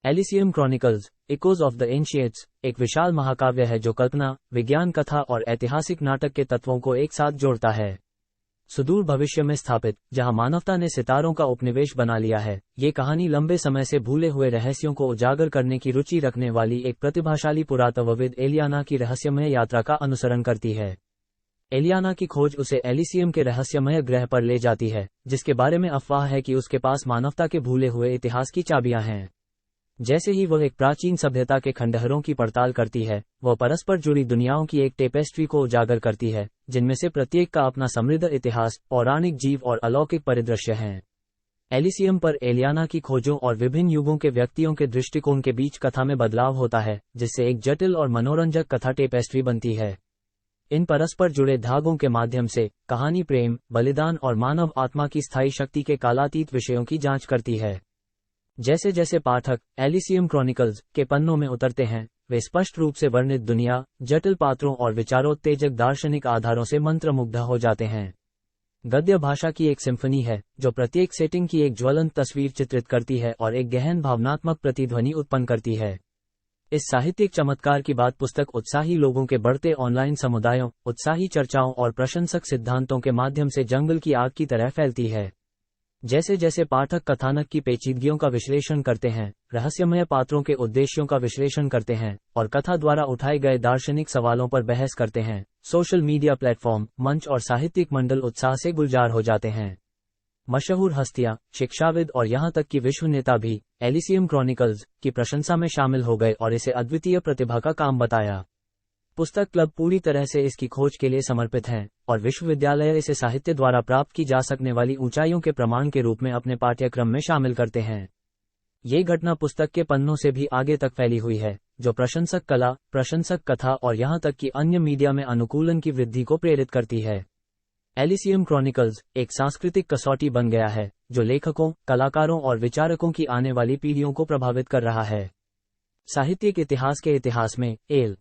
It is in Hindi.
Elysium Chronicles, Echoes of the Ancients, एक विशाल महाकाव्य है जो कल्पना, विज्ञान कथा और ऐतिहासिक नाटक के तत्वों को एक साथ जोड़ता है। सुदूर भविष्य में स्थापित, जहां मानवता ने सितारों का उपनिवेश बना लिया है, ये कहानी लंबे समय से भूले हुए रहस्यों को उजागर करने की रुचि रखने वाली एक प्रतिभाशाली पुरातत्वविद एलियाना की रहस्यमय यात्रा का अनुसरण करती है। एलियाना की खोज उसे एलिसियम के रहस्यमय ग्रह पर ले जाती है, जिसके बारे में अफवाह है कि उसके पास मानवता के भूले हुए इतिहास की चाबियां हैं। जैसे ही वह एक प्राचीन सभ्यता के खंडहरों की पड़ताल करती है, वह परस्पर जुड़ी दुनियाओं की एक टेपेस्ट्री को उजागर करती है, जिनमें से प्रत्येक का अपना समृद्ध इतिहास, पौराणिक जीव और अलौकिक परिदृश्य हैं। एलिसियम पर एलियाना की खोजों और विभिन्न युगों के व्यक्तियों के दृष्टिकोण के बीच कथा में बदलाव होता है, जिससे एक जटिल और मनोरंजक कथा टेपेस्ट्री बनती है। इन परस्पर जुड़े धागों के माध्यम से कहानी प्रेम, बलिदान और मानव आत्मा की स्थायी शक्ति के कालातीत विषयों की जांच करती है। जैसे जैसे पाठक एलिसियम क्रॉनिकल्स के पन्नों में उतरते हैं, वे स्पष्ट रूप से वर्णित दुनिया, जटिल पात्रों और विचारोत्तेजक दार्शनिक आधारों से मंत्रमुग्ध हो जाते हैं। गद्य भाषा की एक सिम्फनी है, जो प्रत्येक सेटिंग की एक ज्वलंत तस्वीर चित्रित करती है और एक गहन भावनात्मक प्रतिध्वनि उत्पन्न करती है। इस साहित्यिक चमत्कार की बात पुस्तक उत्साही लोगों के बढ़ते ऑनलाइन समुदायों, उत्साही चर्चाओं और प्रशंसक सिद्धांतों के माध्यम से जंगल की आग की तरह फैलती है। जैसे जैसे पाठक कथानक की पेचीदगियों का विश्लेषण करते हैं, रहस्यमय पात्रों के उद्देश्यों का विश्लेषण करते हैं और कथा द्वारा उठाए गए दार्शनिक सवालों पर बहस करते हैं, सोशल मीडिया प्लेटफॉर्म, मंच और साहित्यिक मंडल उत्साह से गुलजार हो जाते हैं। मशहूर हस्तियां, शिक्षाविद और यहां तक कि विश्व नेता भी एलिसियम क्रॉनिकल्स की प्रशंसा में शामिल हो गए और इसे अद्वितीय प्रतिभा का काम बताया। पुस्तक क्लब पूरी तरह से इसकी खोज के लिए समर्पित हैं और विश्वविद्यालय इसे साहित्य द्वारा प्राप्त की जा सकने वाली ऊंचाइयों के प्रमाण के रूप में अपने पाठ्यक्रम में शामिल करते हैं। ये घटना पुस्तक के पन्नों से भी आगे तक फैली हुई है, जो प्रशंसक कला, प्रशंसक कथा और यहां तक कि अन्य मीडिया में अनुकूलन की वृद्धि को प्रेरित करती है। एलिसियम क्रॉनिकल्स एक सांस्कृतिक कसौटी बन गया है, जो लेखकों, कलाकारों और विचारकों की आने वाली पीढ़ियों को प्रभावित कर रहा है। साहित्यिक इतिहास के इतिहास में एल